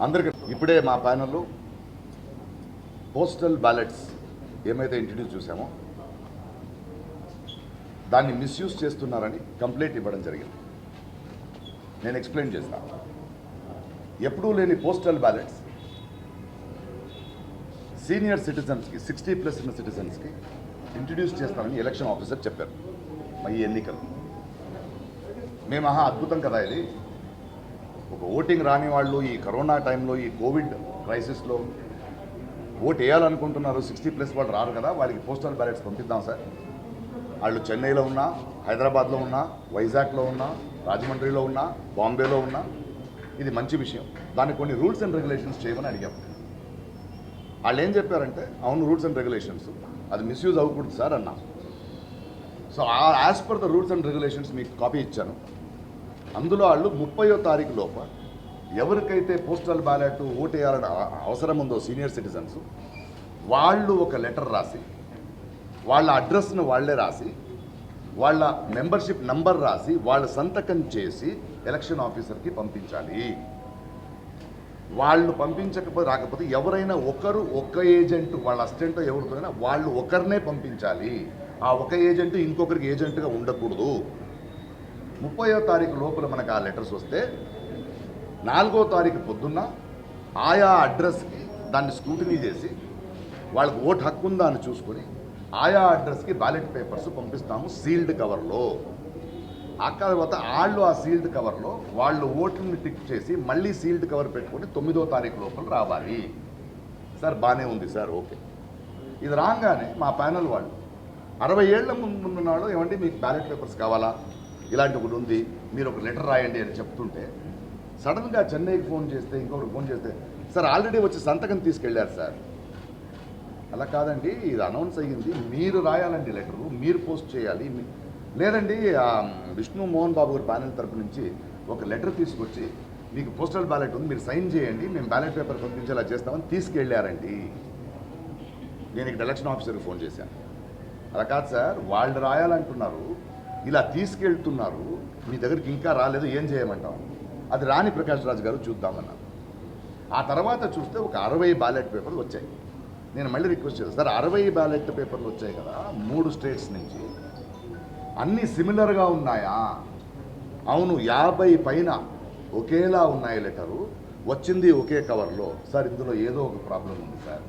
అందరికీ ఇప్పుడే మా ప్యానెల్లో పోస్టల్ బ్యాలెట్స్ ఏమైతే ఇంట్రడ్యూస్ చూసామో దాన్ని మిస్యూజ్ చేస్తున్నారని కంప్లైంట్ ఇవ్వడం జరిగింది. నేను ఎక్స్ప్లెయిన్ చేస్తాను. ఎప్పుడూ లేని పోస్టల్ బ్యాలెట్స్ సీనియర్ సిటిజన్స్కి 60+ ఉన్న సిటిజన్స్కి ఇంట్రడ్యూస్ చేస్తానని ఎలక్షన్ ఆఫీసర్ చెప్పారు. ఈ ఎన్నికలు మేము అద్భుతం కదా ఇది. ఒక ఓటింగ్ రాని వాళ్ళు ఈ కరోనా టైంలో ఈ కోవిడ్ క్రైసిస్లో ఓటు వేయాలనుకుంటున్నారు. 60+ వాళ్ళు రారు కదా, వాళ్ళకి పోస్టల్ బ్యాలెట్స్ పంపిద్దాం సార్. వాళ్ళు చెన్నైలో ఉన్నా, హైదరాబాద్లో ఉన్నా, వైజాగ్లో ఉన్నా, రాజమండ్రిలో ఉన్నా, బాంబేలో ఉన్నా, ఇది మంచి విషయం. దానికి కొన్ని రూల్స్ అండ్ రెగ్యులేషన్స్ చేయమని అడిగాం. వాళ్ళు ఏం చెప్పారంటే అవును రూల్స్ అండ్ రెగ్యులేషన్స్, అది మిస్యూజ్ అవ్వకూడదు సార్ అన్నా. So as per the rules and regulations మీకు కాపీ ఇచ్చాను. అందులో వాళ్ళు 30వ తారీఖు లోప ఎవరికైతే పోస్టల్ బ్యాలెట్ ఓటు వేయాలని అవసరం ఉందో సీనియర్ సిటిజన్స్, వాళ్ళు ఒక లెటర్ రాసి వాళ్ళ అడ్రస్ను వాళ్ళే రాసి వాళ్ళ మెంబర్షిప్ నంబర్ రాసి వాళ్ళ సంతకం చేసి ఎలక్షన్ ఆఫీసర్కి పంపించాలి. వాళ్ళు రాకపోతే ఎవరైనా ఒక్క ఏజెంట్ వాళ్ళ అసిస్టెంట్ ఎవరితోనైనా వాళ్ళు ఒకరినే పంపించాలి. ఆ ఒక ఏజెంట్ ఇంకొకరికి ఏజెంట్గా ఉండకూడదు. 30వ తారీఖు లోపల మనకు ఆ లెటర్స్ వస్తే 4వ తారీఖు పొద్దున్న ఆయా అడ్రస్కి దాన్ని స్క్రూటినీ చేసి వాళ్ళకి ఓటు హక్కు ఉందా అని చూసుకొని ఆయా అడ్రస్కి బ్యాలెట్ పేపర్స్ పంపిస్తాము సీల్డ్ కవర్లో. ఆ తర్వాత వాళ్ళు ఆ సీల్డ్ కవర్లో వాళ్ళు ఓట్లని టిక్ చేసి మళ్ళీ సీల్డ్ కవర్ పెట్టుకొని 9వ తారీఖు లోపల రావాలి. సార్ బాగానే ఉంది సార్, ఓకే. ఇది రాగానే మా ప్యానల్ వాళ్ళు 60 ఏళ్ల ముందున్నాడు, ఏమంటే మీకు బ్యాలెట్ పేపర్స్ కావాలా, ఇలాంటి ఒకటి ఉంది, మీరు ఒక లెటర్ రాయండి అని చెప్తుంటే సడన్గా చెన్నైకి ఫోన్ చేస్తే ఇంకొకటి ఫోన్ చేస్తే సార్ ఆల్రెడీ వచ్చి సంతకం తీసుకెళ్ళారు సార్. అలా కాదండి, ఇది అనౌన్స్ అయ్యింది, మీరు రాయాలండి లెటరు, మీరు పోస్ట్ చేయాలి. లేదండి విష్ణు మోహన్ బాబు గారి ప్యానెల్ తరపు నుంచి ఒక లెటర్ తీసుకొచ్చి మీకు పోస్టల్ బ్యాలెట్ ఉంది, మీరు సైన్ చేయండి, మేము బ్యాలెట్ పేపర్ పంపించేలా చేస్తామని తీసుకెళ్ళారండి. నేను ఇక్కడ ఎలక్షన్ ఆఫీసర్కి ఫోన్ చేశాను. అలా కాదు సార్, వాళ్ళు రాయాలంటున్నారు, ఇలా తీసుకెళ్తున్నారు, మీ దగ్గరికి ఇంకా రాలేదు, ఏం చేయమంటాం. అది రాణి ప్రకాష్ రాజు గారు చూద్దామన్నారు. ఆ తర్వాత చూస్తే ఒక 60 బ్యాలెట్ పేపర్లు వచ్చాయి. నేను మళ్ళీ రిక్వెస్ట్ చేస్తాను సార్, 60 బ్యాలెట్ పేపర్లు వచ్చాయి కదా 3 స్టేట్స్ నుంచి, అన్నీ సిమిలర్గా ఉన్నాయా? అవును, 50 పైన ఒకేలా ఉన్నాయి లెటరు, వచ్చింది ఒకే కవర్లో. సార్ ఇందులో ఏదో ఒక ప్రాబ్లం ఉంది సార్.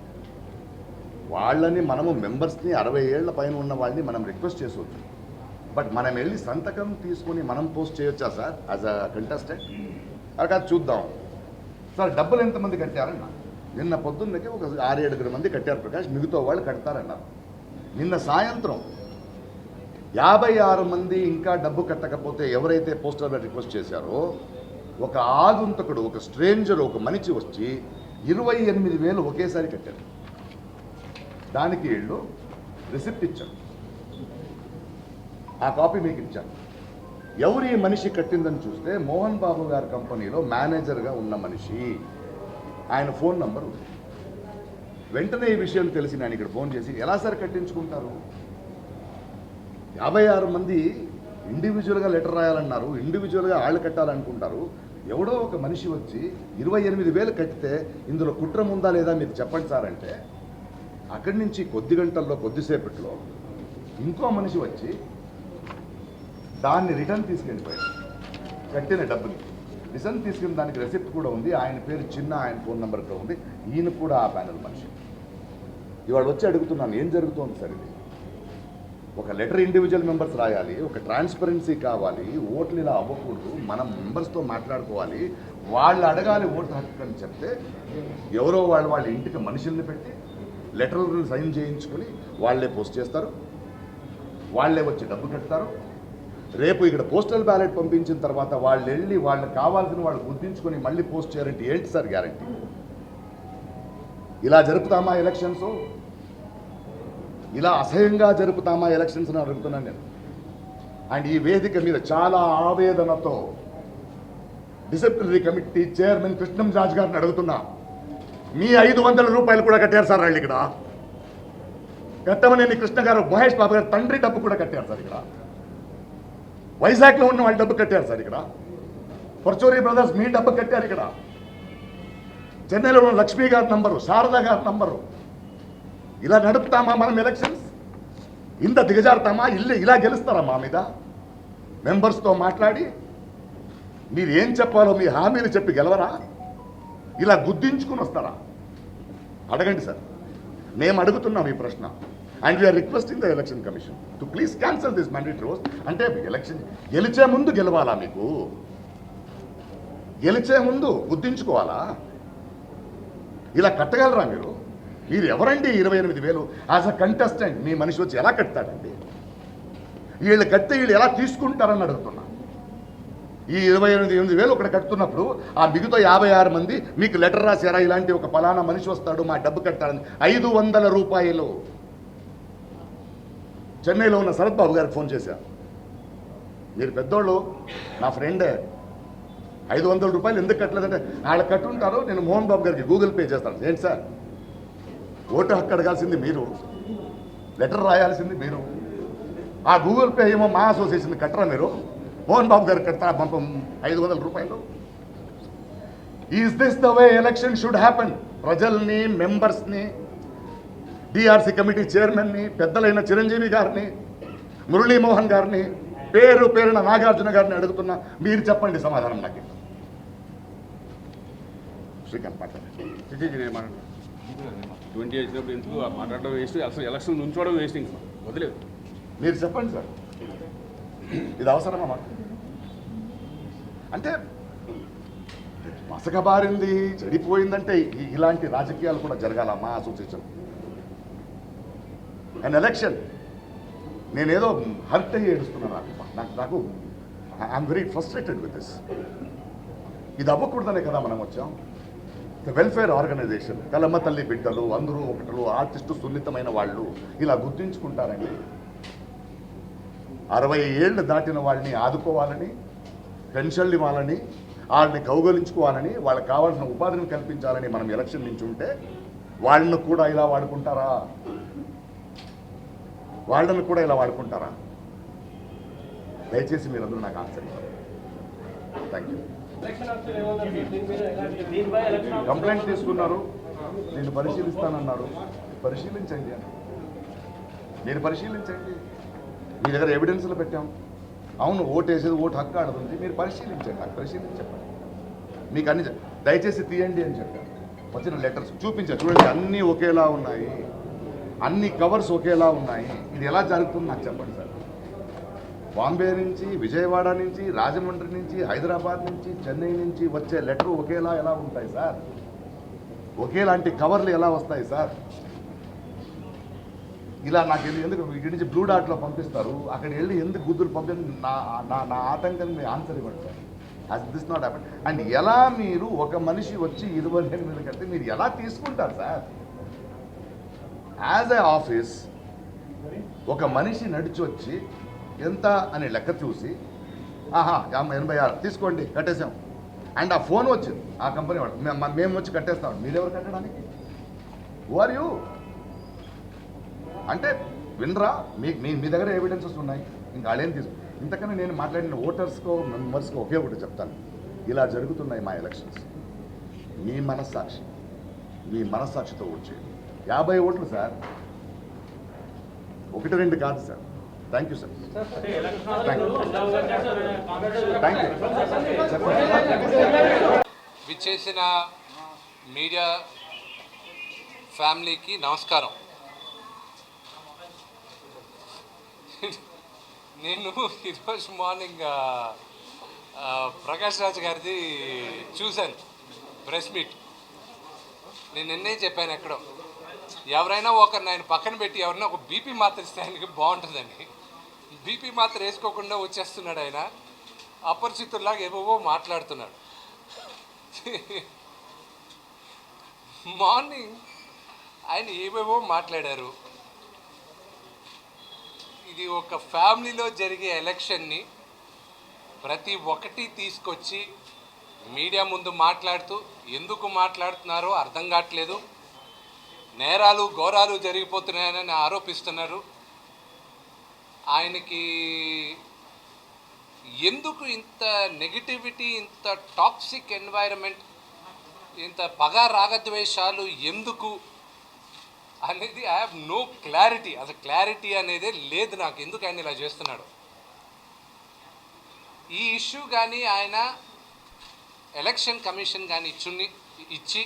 వాళ్ళని మనము మెంబర్స్ని 60 ఏళ్ల పైన ఉన్న వాళ్ళని మనం రిక్వెస్ట్ చేసుకోవచ్చు, బట్ మనం వెళ్ళి సంతకం తీసుకొని మనం పోస్ట్ చేయొచ్చా సార్ యాజ్ అ కంటెస్టెంట్? అలా చూద్దాం సార్. డబ్బులు ఎంతమంది కట్టారన్న నిన్న పొద్దున్నకి ఒక 6-7 మంది కట్టారు ప్రకాష్, మిగతా వాళ్ళు కడతారన్నారు. నిన్న సాయంత్రం 56 మంది ఇంకా డబ్బు కట్టకపోతే ఎవరైతే పోస్టల్ బ్యాలెట్ రిక్వెస్ట్ చేశారో ఒక ఆగుంతకుడు, ఒక స్ట్రేంజర్, ఒక మనిషి వచ్చి 28,000 ఒకేసారి కట్టారు. దానికి వీళ్ళు రిసిప్ట్ ఇచ్చారు, ఆ కాపీ మీకు ఇచ్చాను. ఎవరు ఈ మనిషి కట్టిందని చూస్తే మోహన్ బాబు గారి కంపెనీలో మేనేజర్గా ఉన్న మనిషి, ఆయన ఫోన్ నంబర్ ఉంది. వెంటనే ఈ విషయం తెలిసి నేను ఇక్కడ ఫోన్ చేసి ఎలా సార్ కట్టించుకుంటారు, 56 మంది ఇండివిజువల్గా లెటర్ రాయాలన్నారు, ఇండివిజువల్గా వాళ్ళు కట్టాలనుకుంటారు, ఎవడో ఒక మనిషి వచ్చి 28,000 కట్టితే ఇందులో కుట్రం ఉందా లేదా మీరు చెప్పండి సార్ అంటే, అక్కడి నుంచి కొద్ది గంటల్లో కొద్దిసేపట్లో ఇంకో మనిషి వచ్చి దాన్ని రిటర్న్ తీసుకెళ్ళిపోయాడు. కట్టిన డబ్బుని రిటర్న్ తీసుకుని దానికి రెసిప్ట్ కూడా ఉంది, ఆయన పేరు చిన్న, ఆయన ఫోన్ నెంబర్తో ఉంది. ఈయన కూడా ఆ ప్యానెల్ మనిషి. ఇవాళ వచ్చి అడుగుతున్నాను, ఏం జరుగుతోంది సార్ ఇది? ఒక లెటర్ ఇండివిజువల్ మెంబర్స్ రాయాలి, ఒక ట్రాన్స్పరెన్సీ కావాలి, ఓట్లు ఇలా అవ్వకూడదు, మనం మెంబర్స్తో మాట్లాడుకోవాలి, వాళ్ళు అడగాలి ఓటు హక్కు అని చెప్తే ఎవరో వాళ్ళ ఇంటికి మనుషుల్ని పెట్టి లెటర్లు సైన్ చేయించుకొని వాళ్ళే పోస్ట్ చేస్తారు, వాళ్ళే వచ్చి డబ్బు కడతారు. రేపు ఇక్కడ పోస్టల్ బ్యాలెట్ పంపించిన తర్వాత వాళ్ళు వెళ్ళి వాళ్ళకి కావాల్సిన వాళ్ళు గుర్తించుకొని మళ్ళీ పోస్ట్ చేయాలంటే ఏంటి సార్ గ్యారంటీ? ఇలా జరుపుతామా ఎలక్షన్స్? ఇలా అసహ్యంగా జరుపుతామా ఎలక్షన్స్ అని అడుగుతున్నాను నేను. అండ్ ఈ వేదిక మీద చాలా ఆవేదనతో డిసిప్లినరీ కమిటీ చైర్మన్ కృష్ణంరాజు గారిని అడుగుతున్నా, మీ 500 రూపాయలు కూడా కట్టారు సార్ వాళ్ళు ఇక్కడ. కట్టమనేని కృష్ణ గారు, మహేష్ బాబు గారు తండ్రి డబ్బు కూడా కట్టారు సార్ ఇక్కడ. వైజాగ్లో ఉన్న వాళ్ళు డబ్బు కట్టారు సార్ ఇక్కడ. పర్చూరి బ్రదర్స్ మీ డబ్బు కట్టారు ఇక్కడ. చెన్నైలో ఉన్న లక్ష్మీ గారి నంబరు, శారదా గారి నంబరు. ఇలా నడుపుతామా మనం ఎలక్షన్స్? ఇంత దిగజారుతామా? ఇలా గెలుస్తారా మా మీద? మెంబర్స్తో మాట్లాడి మీరు ఏం చెప్పాలో మీ హామీలు చెప్పి గెలవరా? ఇలా గుద్దించుకుని వస్తారా? అడగండి సార్, మేము అడుగుతున్నాం ఈ ప్రశ్న. And we are requesting the election commission to please cancel this mandatory votes. అంటే ఎలక్షన్ గెలిచే ముందు గెలవాలా? మీకు గెలిచే ముందు గుద్దించుకోవాలా? ఇలా కట్టగలరా మీరు? మీరు ఎవరండి 28,000 యాజ్ అ కంటెస్టెంట్ మీ మనిషి వచ్చి ఎలా కట్టాడండి? వీళ్ళు కడితే వీళ్ళు ఎలా తీసుకుంటారని అడుగుతున్నా. ఈ 28,000 ఒకటి కడుతున్నప్పుడు ఆ మిగతా 56 మంది మీకు లెటర్ రాశారా? ఇలాంటి ఒక ఫలానా మనిషి వస్తాడు మా డబ్బు కట్టాలని. 500 రూపాయలు. చెన్నైలో ఉన్న శరత్ బాబు గారికి ఫోన్ చేశారు. మీరు పెద్దోళ్ళు, నా ఫ్రెండే, 500 రూపాయలు ఎందుకు కట్టలేదంటే వాళ్ళు కట్టుంటారు, నేను మోహన్ బాబు గారికి గూగుల్ పే చేస్తాను. ఏంటి సార్, ఓటు హక్కు అడగాల్సింది మీరు, లెటర్ రాయాల్సింది మీరు. ఆ గూగుల్ పే ఏమో మా అసోసియేషన్ కట్టరా మీరు? మోహన్ బాబు గారికి కడతారా పంపం 500 రూపాయలు? Is this the way election should happen? ప్రజల్ని, మెంబర్స్ని, డిఆర్సీ కమిటీ చైర్మన్ని, పెద్దలైన చిరంజీవి గారిని, మురళీమోహన్ గారిని, పేరు పేరున నాగార్జున గారిని అడుగుతున్నా. మీరు చెప్పండి సమాధానం నాకు. శ్రీకాంత్ మాట్లాడండి. 20 వచ్చినప్పుడు ఎందుకు మాట్లాడడం వేస్ట్, అసలు ఎలక్షన్ నుంచోవడం వేస్ట్. ఇంకా వదిలేదు. మీరు చెప్పండి సార్, ఇది అవసరమా మాకు? అంటే మసకబారింది, చెడిపోయిందంటే ఇలాంటి రాజకీయాలు కూడా జరగాల మా అసోసియేషన్? అండ్ ఎలక్షన్ నేనేదో హర్ట్ అయ్యి ఏడుస్తున్నాను. నాకు I'm very frustrated with this. ఇది అవ్వకూడదనే కదా మనం వచ్చాం. వెల్ఫేర్ ఆర్గనైజేషన్, కలమ్మ తల్లి బిడ్డలు, అందరూ ఒకటలు, ఆర్టిస్టు, సున్నితమైన వాళ్ళు ఇలా గుర్తించుకుంటారండి. 60 ఏళ్ళు దాటిన వాళ్ళని ఆదుకోవాలని, పెన్షన్లు ఇవ్వాలని, వాళ్ళని కౌగలించుకోవాలని, వాళ్ళకి కావాల్సిన ఉపాధిని కల్పించాలని మనం ఎలక్షన్ నుంచి ఉంటే వాళ్ళను కూడా ఇలా వాడుకుంటారా? వాళ్ళను కూడా ఇలా వాడుకుంటారా? దయచేసి మీరందరూ నాకు ఆన్సర్ ఇవ్వాలి. Thank you. కంప్లైంట్ తీసుకున్నారు, నేను పరిశీలిస్తానన్నారు. పరిశీలించండి అని మీరు పరిశీలించండి. మీ దగ్గర ఎవిడెన్స్లు పెట్టాం. అవును, ఓటు వేసేది ఓటు హక్కు ఆడుతుంది. మీరు పరిశీలించండి, నాకు పరిశీలించి చెప్పండి. మీకు అన్ని దయచేసి తీయండి అని చెప్పాను. వచ్చిన లెటర్స్ చూపించారు, చూడండి, అన్నీ ఒకేలా ఉన్నాయి, అన్ని కవర్స్ ఒకేలా ఉన్నాయి. ఇది ఎలా జరుగుతుంది నాకు చెప్పండి సార్. బాంబే నుంచి, విజయవాడ నుంచి, రాజమండ్రి నుంచి, హైదరాబాద్ నుంచి, చెన్నై నుంచి వచ్చే లెటర్ ఒకేలా ఎలా ఉంటాయి సార్? ఒకేలాంటి కవర్లు ఎలా వస్తాయి సార్? ఇలా నాకు ఎందుకు ఇక్కడి నుంచి బ్లూ డాట్లో పంపిస్తారు, అక్కడ వెళ్ళి ఎందుకు గుద్దులు పంపించి నా ఆటంకాన్ని మీరు ఆన్సర్ ఇవ్వండి sir. As this not happen. And ఎలా మీరు ఒక మనిషి వచ్చి 28,000 కడితే మీరు ఎలా తీసుకుంటారు సార్? యాజ్ ఏ ఆఫీస్ ఒక మనిషి నడిచి వచ్చి ఎంత అని లెక్క చూసి 86 తీసుకోండి కట్టేసాం. అండ్ ఆ ఫోన్ వచ్చింది ఆ కంపెనీ వాడు, మేము వచ్చి కట్టేస్తాం. మీరెవరు కట్టడానికి? Who are you? అంటే వినరా? మీ దగ్గర ఎవిడెన్సెస్ ఉన్నాయి, ఇంకా వాళ్ళేం తీసు. ఇంతకన్నా నేను మాట్లాడిన ఓటర్స్కో మెంబర్స్కో ఒకే ఒకటి చెప్తాను. ఇలా జరుగుతున్నాయి మా ఎలక్షన్స్. మీ మనస్సాక్షితో ఓట్ చేయండి. 50 ఓట్లు సార్, 1-2 కాదు sir. Thank you sir. Thank you. విచ్చేసిన మీడియా ఫ్యామిలీకి నమస్కారం. నేను ఈరోజు మార్నింగ్ ప్రకాష్ రాజ్ గారిది చూశాను ప్రెస్ మీట్. నేను నిన్నే చెప్పాను ఎక్కడో, ఎవరైనా ఒకరిని ఆయన పక్కన పెట్టి ఎవరైనా ఒక బీపీ మాత్ర ఇస్తే ఆయనకి బాగుంటుందని. బీపీ మాత్ర వేసుకోకుండా వచ్చేస్తున్నాడు ఆయన, అపరిచితుల్లాగా ఏవేవో మాట్లాడుతున్నాడు. మార్నింగ్ ఆయన ఏవేవో మాట్లాడారు. ఇది ఒక ఫ్యామిలీలో జరిగే ఎలక్షన్ని ప్రతి ఒక్కటి తీసుకొచ్చి మీడియా ముందు మాట్లాడుతూ ఎందుకు మాట్లాడుతున్నారో అర్థం కావట్లేదు. నేరాలు ఘోరాలు జరిగిపోతున్నాయని ఆరోపిస్తున్నారు. ఆయనకి ఎందుకు ఇంత నెగిటివిటీ, ఇంత టాక్సిక్ ఎన్వైరన్మెంట్, ఇంత పగ రాగద్వేషాలు ఎందుకు అనేది ఐ హ్యావ్ నో క్లారిటీ. అసలు క్లారిటీ అనేదే లేదు నాకు, ఎందుకు ఆయన ఇలా చేస్తున్నాడు. ఈ ఇష్యూ కానీ ఆయన ఎలక్షన్ కమిషన్ కానీ ఇచ్చి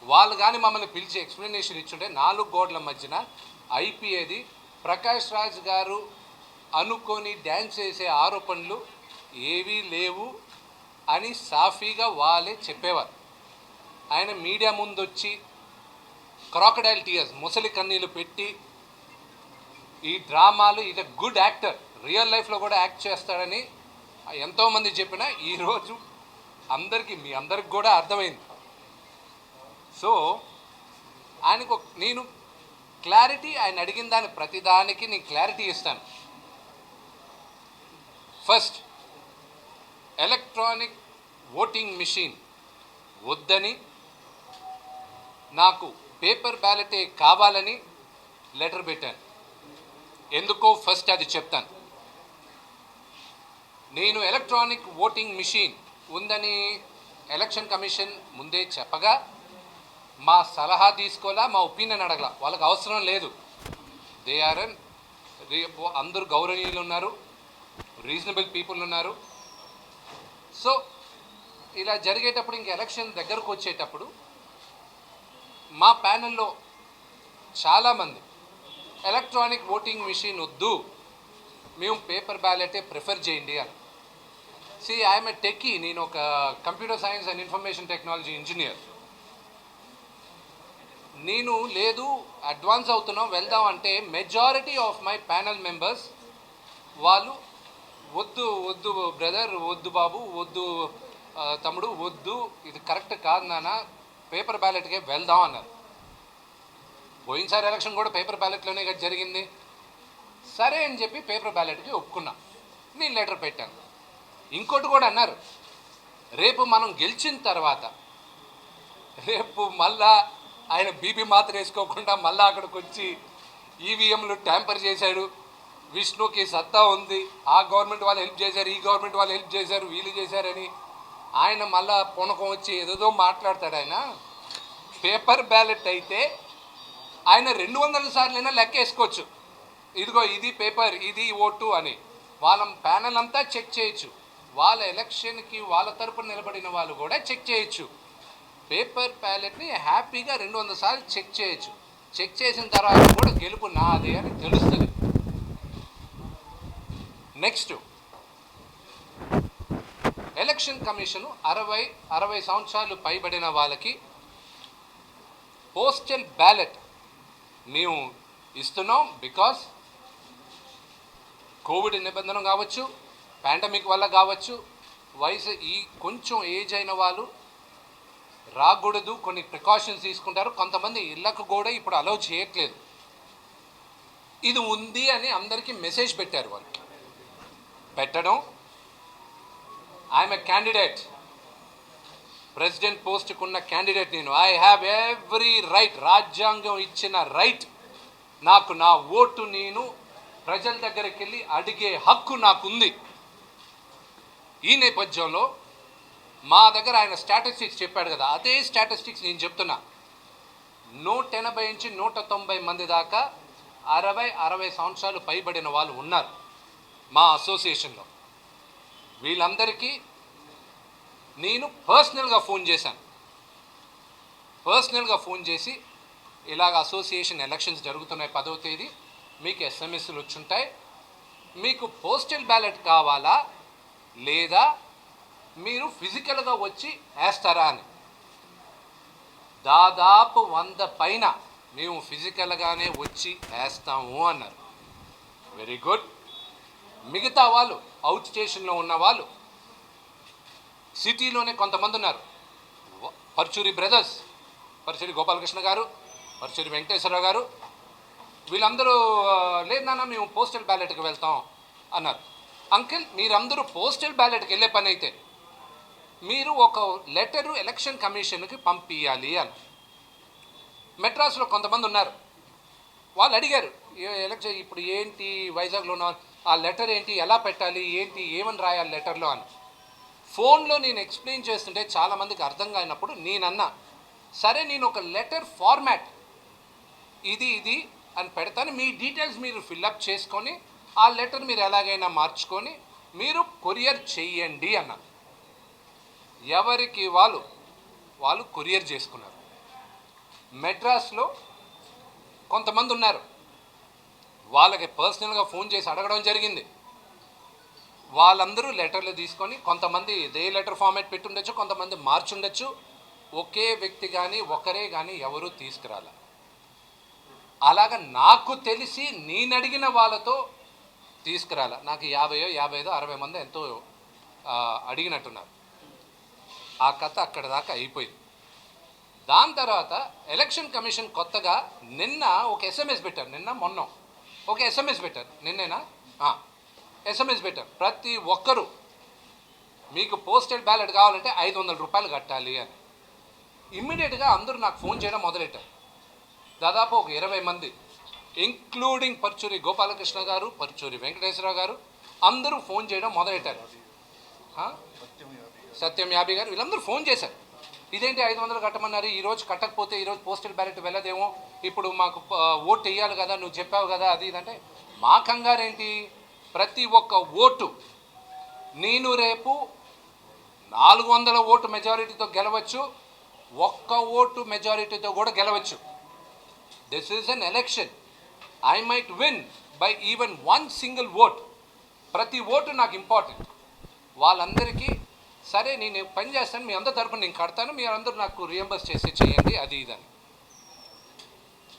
వాళ్ళు కానీ మమ్మల్ని పిలిచి ఎక్స్ప్లెనేషన్ ఇచ్చుంటే 4 గోడల మధ్యన అయిపోయేది. ప్రకాష్ రాజ్ గారు అనుకొని డ్యాన్స్ చేసే ఆరోపణలు ఏవీ లేవు అని సాఫీగా వాళ్ళే చెప్పేవారు. ఆయన మీడియా ముందు వచ్చి క్రాకడైల్ టీయర్స్, ముసలి కన్నీళ్ళు పెట్టి ఈ డ్రామాలు, ఇది గుడ్ యాక్టర్, రియల్ లైఫ్లో కూడా యాక్ట్ చేస్తాడని ఎంతోమంది చెప్పినా ఈరోజు మీ అందరికి కూడా అర్థమైంది. సో ఆయనకు నేను క్లారిటీ, ఆయన అడిగిన దాని ప్రతిదానికి నేను క్లారిటీ ఇస్తాను. ఫస్ట్, ఎలక్ట్రానిక్ ఓటింగ్ మిషన్ వద్దని, నాకు పేపర్ బ్యాలెటే కావాలని లెటర్ పెట్టాను. ఎందుకో ఫస్ట్ అది చెప్తాను. నేను ఎలక్ట్రానిక్ ఓటింగ్ మిషన్ ఉందని ఎలక్షన్ కమిషన్ ముందే చెప్పగా మా సలహా తీసుకోవాలా, మా ఒపీనియన్ అడగలా. వాళ్ళకి అవసరం లేదు. దే ఆర్ అందరూ గౌరవనీయులు ఉన్నారు, రీజనబుల్ పీపుల్ ఉన్నారు. సో ఇలా జరిగేటప్పుడు, ఇంక ఎలక్షన్ దగ్గరకు వచ్చేటప్పుడు మా ప్యానెల్లో చాలామంది ఎలక్ట్రానిక్ ఓటింగ్ మిషన్ వద్దు, మేము పేపర్ బ్యాలెటే ప్రిఫర్ చేయండి అని. ఐఎమ్ ఏ టెక్కీ, నేను ఒక computer science and information technology engineer. నేను లేదు అడ్వాన్స్ అవుతున్నాం వెళ్దాం అంటే majority of my panel members వాళ్ళు వద్దు వద్దు బ్రదర్, వద్దు బాబు, వద్దు తమ్ముడు, వద్దు, ఇది కరెక్ట్ కాదు నాన్న, పేపర్ బ్యాలెట్కే వెళ్దాం అన్నారు. పోయినసారి ఎలక్షన్ కూడా పేపర్ బ్యాలెట్లోనే కదా జరిగింది. సరే అని చెప్పి పేపర్ బ్యాలెట్కి ఒప్పుకున్నా. నేను లెటర్ పెట్టాను. ఇంకోటి కూడా అన్నారు, రేపు మనం గెలిచిన తర్వాత రేపు మళ్ళా ఆయన బీపీ మాత్రం వేసుకోకుండా మళ్ళీ అక్కడికి వచ్చి ఈవీఎంలు ట్యాంపర్ చేశాడు, విష్ణుకి సత్తా ఉంది, ఆ గవర్నమెంట్ వాళ్ళు హెల్ప్ చేశారు, ఈ గవర్నమెంట్ వాళ్ళు హెల్ప్ చేశారు, వీళ్ళు చేశారని ఆయన మళ్ళా పొనకం వచ్చి ఏదేదో మాట్లాడతాడు. ఆయన పేపర్ బ్యాలెట్ అయితే ఆయన 200 సార్లైనా లెక్క వేసుకోవచ్చు, ఇదిగో ఇది పేపర్, ఇది ఓటు అని. వాళ్ళ ప్యానెల్ అంతా చెక్ చేయొచ్చు, వాళ్ళ ఎలక్షన్కి వాళ్ళ తరపున నిలబడిన వాళ్ళు కూడా చెక్ చేయొచ్చు. పేపర్ బ్యాలెట్ని హ్యాపీగా 200 సార్లు చెక్ చేయొచ్చు. చెక్ చేసిన తర్వాత కూడా గెలుపు నాదే అని తెలుస్తుంది. నెక్స్ట్, ఎలక్షన్ కమిషను 60 సంవత్సరాలు పైబడిన వాళ్ళకి పోస్టల్ బ్యాలెట్ మేము ఇస్తున్నాం. బికాస్ కోవిడ్ నిబంధన కావచ్చు, పాండమిక్ వల్ల కావచ్చు, వయసు కొంచెం ఏజ్ అయిన వాళ్ళు రాకూడదు, కొన్ని ప్రికాషన్స్ తీసుకుంటారు. కొంతమంది ఇళ్లకు కూడా ఇప్పుడు అలౌ చేయట్లేదు. ఇది ఉంది అని అందరికీ మెసేజ్ పెట్టారు. వాళ్ళు పెట్టడం, ఐఎమ్ ఏ క్యాండిడేట్, ప్రెసిడెంట్ పోస్ట్కు ఉన్న క్యాండిడేట్ నేను. ఐ హ్యావ్ ఎవ్రీ రైట్, రాజ్యాంగం ఇచ్చిన రైట్, నాకు నా ఓటు నేను ప్రజల దగ్గరికి వెళ్ళి అడిగే హక్కు నాకుంది. ఈ నేపథ్యంలో మా దగ్గర ఆయన స్టాటిస్టిక్స్ చెప్పాడు కదా, అదే స్టాటిస్టిక్స్ నేను చెప్తున్నా. 180 నుంచి 190 మంది దాకా 60 సంవత్సరాలు పైబడిన వాళ్ళు ఉన్నారు మా అసోసియేషన్లో. వీళ్ళందరికీ నేను పర్సనల్గా ఫోన్ చేశాను. పర్సనల్గా ఫోన్ చేసి, ఇలాగ అసోసియేషన్ ఎలక్షన్స్ జరుగుతున్నాయి 10వ తేదీ, మీకు ఎస్ఎంఎస్లు వచ్చుంటాయి, మీకు పోస్టల్ బ్యాలెట్ కావాలా లేదా మీరు ఫిజికల్గా వచ్చి వేస్తారా అని. దాదాపు 100 పైన మేము ఫిజికల్గానే వచ్చి వేస్తాము అన్నారు. Very good. మిగతా వాళ్ళు, అవుట్ స్టేషన్లో ఉన్న వాళ్ళు, సిటీలోనే కొంతమంది ఉన్నారు. పర్చూరి బ్రదర్స్, పర్చూరి గోపాలకృష్ణ గారు, పర్చూరి వెంకటేశ్వరరావు గారు, వీళ్ళందరూ లేదు నాన్న మేము పోస్టల్ బ్యాలెట్కి వెళ్తాం అన్నారు. అంకిల్, మీరందరూ పోస్టల్ బ్యాలెట్కి వెళ్ళే పని అయితే మీరు ఒక లెటరు ఎలక్షన్ కమిషన్కి పంపించాలి అని. మెడ్రాస్లో కొంతమంది ఉన్నారు, వాళ్ళు అడిగారు ఎలక్షన్ ఇప్పుడు ఏంటి వైజాగ్లో ఉన్న ఆ లెటర్ ఏంటి, ఎలా పెట్టాలి, ఏంటి, ఏమని రాయాలి లెటర్లో అని. ఫోన్లో నేను ఎక్స్ప్లెయిన్ చేస్తుంటే చాలామందికి అర్థం కానప్పుడు నేనన్నా, సరే నేను ఒక లెటర్ ఫార్మాట్ ఇది అని పెడతాను, మీ డీటెయిల్స్ మీరు ఫిల్అప్ చేసుకొని ఆ లెటర్ మీరు ఎలాగైనా మార్చుకొని మీరు కొరియర్ చెయ్యండి అన్నారు. ఎవరికి వాళ్ళు కొరియర్ చేసుకున్నారు. మెడ్రాస్లో కొంతమంది ఉన్నారు, వాళ్ళకి పర్సనల్గా ఫోన్ చేసి అడగడం జరిగింది. వాళ్ళందరూ లెటర్లు తీసుకొని, కొంతమంది ఇదే లెటర్ ఫార్మాట్ పెట్టి ఉండొచ్చు, కొంతమంది మార్చుండొచ్చు. ఒకే వ్యక్తి కానీ ఒకరే కానీ ఎవరూ తీసుకురాల. అలాగ నాకు తెలిసి నేను అడిగిన వాళ్ళతో తీసుకురాల. నాకు 50, 60 మంది ఎంతో అడిగినట్టున్నారు. ఆ కథ అక్కడ దాకా అయిపోయింది. దాని తర్వాత ఎలక్షన్ కమిషన్ కొత్తగా నిన్న ఒక ఎస్ఎంఎస్ పెట్టారు. మొన్న ఒక ఎస్ఎంఎస్ పెట్టారు. నిన్నేనా ఎస్ఎంఎస్ పెట్టారు, ప్రతి ఒక్కరూ మీకు పోస్టల్ బ్యాలెట్ కావాలంటే 500 రూపాయలు కట్టాలి అని. ఇమ్మీడియట్గా అందరూ నాకు ఫోన్ చేయడం మొదలెట్టారు. దాదాపు ఒక 20 మంది, ఇంక్లూడింగ్ పర్చూరి గోపాలకృష్ణ గారు, పర్చూరి వెంకటేశ్వరరావు గారు, అందరూ ఫోన్ చేయడం మొదలెట్టారు. సత్యం యాభి గారు, వీళ్ళందరూ ఫోన్ చేశారు. ఇదేంటి 500 కట్టమన్నారు, ఈరోజు కట్టకపోతే ఈరోజు పోస్టల్ బ్యాలెట్ వెళ్ళదేమో, ఇప్పుడు మాకు ఓటు వేయాలి కదా, నువ్వు చెప్పావు కదా, అది ఇదంటే మా కంగారేంటి? ప్రతి ఒక్క ఓటు నేను రేపు 400 ఓటు మెజారిటీతో గెలవచ్చు, 1 ఓటు మెజారిటీతో కూడా గెలవచ్చు. This is an election. I might win by even 1 single vote. ప్రతి ఓటు నాకు ఇంపార్టెంట్. వాళ్ళందరికీ సరే నేను పని చేస్తాను, మీ అందరి తరపున నేను కడతాను, మీరు అందరూ నాకు రియంబర్స్ చేసి చేయండి, అది ఇదని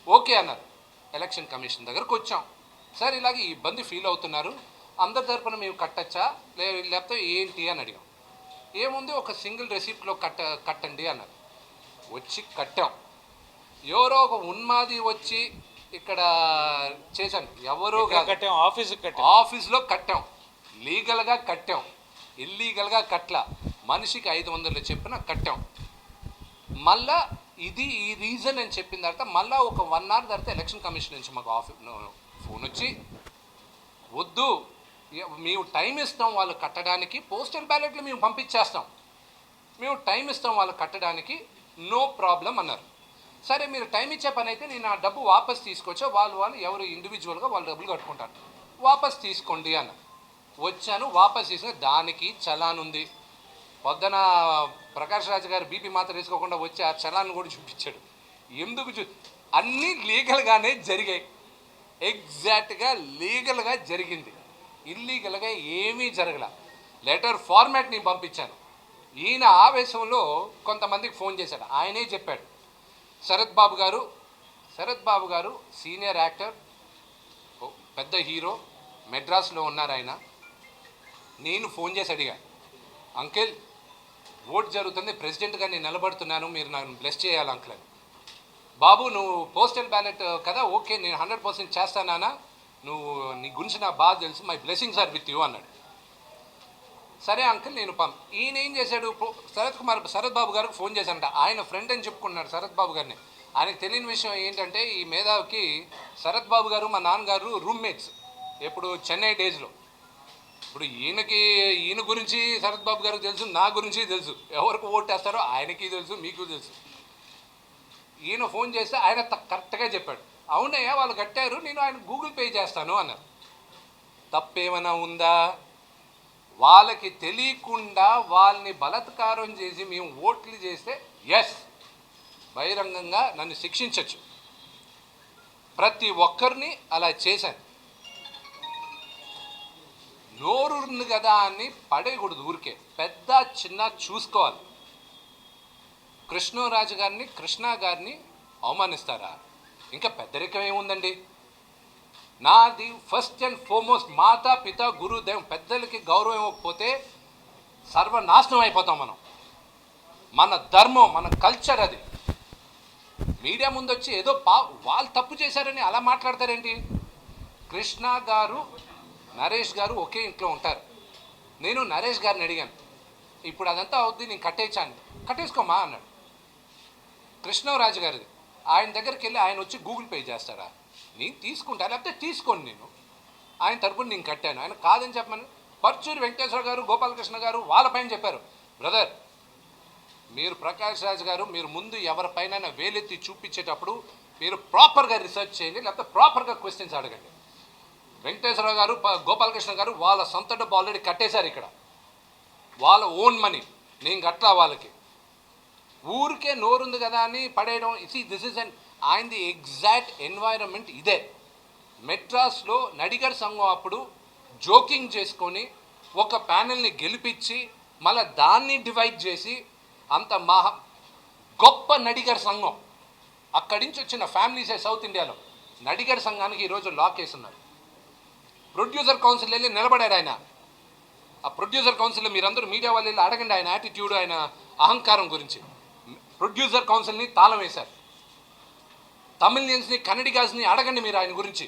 ఓకే అన్నారు. ఎలక్షన్ కమిషన్ దగ్గరకు వచ్చాం. సార్ ఇలాగ ఈ ఇబ్బంది ఫీల్ అవుతున్నారు, అందరి తరపున మేము కట్టచ్చా లేకపోతే ఏంటి అని అడిగాం. ఏముంది, ఒక సింగిల్ రెసిప్ట్లో కట్టండి అన్నారు. వచ్చి కట్టాం. ఎవరో ఒక ఉన్మాది వచ్చి ఇక్కడ చేశాను, ఎవరో ఆఫీస్లో కట్టాం, లీగల్గా కట్టాం, ఇల్లీగల్గా కట్ల, మనిషికి 500 చెప్పిన కట్టాం. మళ్ళా ఇది ఈ రీజన్ అని చెప్పిన తర్వాత మళ్ళీ ఒక 1 అవర్ తర్వాత ఎలక్షన్ కమిషన్ నుంచి మాకు ఫోన్ వచ్చి, వద్దు మేము టైం ఇస్తాం వాళ్ళు కట్టడానికి, పోస్టల్ బ్యాలెట్లు మేము పంపించేస్తాం, మేము టైం ఇస్తాం వాళ్ళు కట్టడానికి, నో ప్రాబ్లం అన్నారు. సరే మీరు టైం ఇచ్చే పని అయితే నేను ఆ డబ్బు వాపస్ తీసుకొచ్చా, వాళ్ళు ఎవరు ఇండివిజువల్గా వాళ్ళు డబ్బులు కట్టుకుంటారు, వాపస్ తీసుకోండి అన్నారు. వచ్చాను, వాపస్ తీసుకుని దానికి చలాన్ ఉంది. పొద్దున ప్రకాష్ రాజు గారు బీపీ మాత్రం వేసుకోకుండా వచ్చి ఆ చలాన్ కూడా చూపించాడు. ఎందుకు అన్నీ లీగల్గానే జరిగాయి, ఎగ్జాక్ట్గా లీగల్గా జరిగింది, ఇల్లీగల్గా ఏమీ జరగల. లెటర్ ఫార్మాట్ నేను పంపించాను. ఈయన ఆవేశంలో కొంతమందికి ఫోన్ చేశాడు. ఆయనే చెప్పాడు, శరత్ బాబు గారు సీనియర్ యాక్టర్, పెద్ద హీరో, మెడ్రాస్లో ఉన్నారు ఆయన. నేను ఫోన్ చేసి అడిగా, అంకిల్ ఓట్ జరుగుతుంది, ప్రెసిడెంట్గా నేను నిలబడుతున్నాను, మీరు నన్ను బ్లెస్ చేయాలి అంకుల్ అని. బాబు నువ్వు పోస్టల్ బ్యాలెట్ కదా, ఓకే నేను 100% చేస్తానా, నువ్వు నీ గురించి నాకు బాగా తెలుసు, my blessings are with you అన్నాడు. సరే అంకుల్ నేను ఈయన ఏం చేశాడు, శరత్ బాబు గారికి ఫోన్ చేశానంట. ఆయన ఫ్రెండ్ అని చెప్పుకున్నాడు శరత్ బాబు గారిని. ఆయనకు తెలియని విషయం ఏంటంటే, ఈ మేధావికి శరత్ బాబు గారు మా నాన్నగారు రూమ్మేట్స్ ఎప్పుడు చెన్నై డేస్లో. ఇప్పుడు ఈయన గురించి శరత్ బాబు గారికి తెలుసు, నా గురించి తెలుసు, ఎవరికి ఓటు వేస్తారో ఆయనకి తెలుసు, మీకు తెలుసు. ఈయన ఫోన్ చేస్తే ఆయన కరెక్ట్గా చెప్పాడు, అవునయ్యా వాళ్ళు కట్టారు, నేను ఆయన గూగుల్ పే చేస్తాను అన్నారు. తప్పేమైనా ఉందా? వాళ్ళకి తెలియకుండా వాళ్ళని బలాత్కారం చేసి మేము ఓట్లు చేస్తే ఎస్, బహిరంగంగా నన్ను శిక్షించవచ్చు. ప్రతి ఒక్కరిని అలా చేశాను. నోరుంది కదా అని పడేయకూడదు ఊరికే, పెద్ద చిన్న చూసుకోవాలి. కృష్ణరాజు గారిని, కృష్ణ గారిని అవమానిస్తారా? ఇంకా పెద్దరికం ఏముందండి? నాది ఫస్ట్ అండ్ ఫార్మోస్ట్ మాతా పిత గురుదేవం. పెద్దలకి గౌరవం ఇవ్వకపోతే సర్వనాశనం అయిపోతాం మనం. మన ధర్మం, మన కల్చర్ అది. మీడియా ముందు వచ్చి ఏదో వాళ్ళు తప్పు చేశారని అలా మాట్లాడతారేంటి? కృష్ణ గారు, నరేష్ గారు ఒకే ఇంట్లో ఉంటారు. నేను నరేష్ గారిని అడిగాను, ఇప్పుడు అదంతా అవుద్ది, నేను కట్టేయచ్చాను. కట్టేసుకోమా అన్నాడు. కృష్ణరాజు గారిది. ఆయన దగ్గరికి వెళ్ళి ఆయన వచ్చి గూగుల్ పే చేస్తారా? నేను తీసుకుంటా, లేకపోతే తీసుకోండి. నేను ఆయన తరపున నేను కట్టాను. ఆయన కాదని చెప్పమని పర్చూరి వెంకటేశ్వర గారు, గోపాలకృష్ణ గారు వాళ్ళపైన చెప్పారు. బ్రదర్, మీరు ప్రకాష్ రాజ్ గారు, మీరు ముందు ఎవరిపైన వేలెత్తి చూపించేటప్పుడు మీరు ప్రాపర్గా రీసెర్చ్ చేయండి, లేకపోతే ప్రాపర్గా క్వశ్చన్స్ అడగండి. వెంకటేశ్వర గారు, గోపాలకృష్ణ గారు వాళ్ళ సొంత డబ్బు ఆల్రెడీ కట్టేశారు. ఇక్కడ వాళ్ళ ఓన్ మనీ, నేను కట్టా వాళ్ళకి. ఊరికే నోరుంది కదా అని పడేయడం. దిస్ ఇస్ అన్ ఆయనది ఎగ్జాక్ట్ ఎన్వైరన్మెంట్ ఇదే. మెడ్రాస్లో నడిగర్ సంఘం అప్పుడు జోకింగ్ చేసుకొని ఒక ప్యానెల్ని గెలిపించి మళ్ళీ దాన్ని డివైడ్ చేసి అంత గొప్ప నడిగర్ సంఘం. అక్కడి నుంచి వచ్చిన ఫ్యామిలీసే సౌత్ ఇండియాలో నడిగర్ సంఘానికి ఈరోజు లాక్ వేస్తున్నారు. ప్రొడ్యూసర్ కౌన్సిల్ వెళ్ళి నిలబడారు ఆయన. ఆ ప్రొడ్యూసర్ కౌన్సిల్లో మీరందరూ మీడియా వాళ్ళు వెళ్ళి అడగండి ఆయన యాటిట్యూడ్, ఆయన అహంకారం గురించి. ప్రొడ్యూసర్ కౌన్సిల్ని తాళం వేశారు. తమిళియన్స్ని, కన్నడిగాస్ని అడగండి మీరు ఆయన గురించి.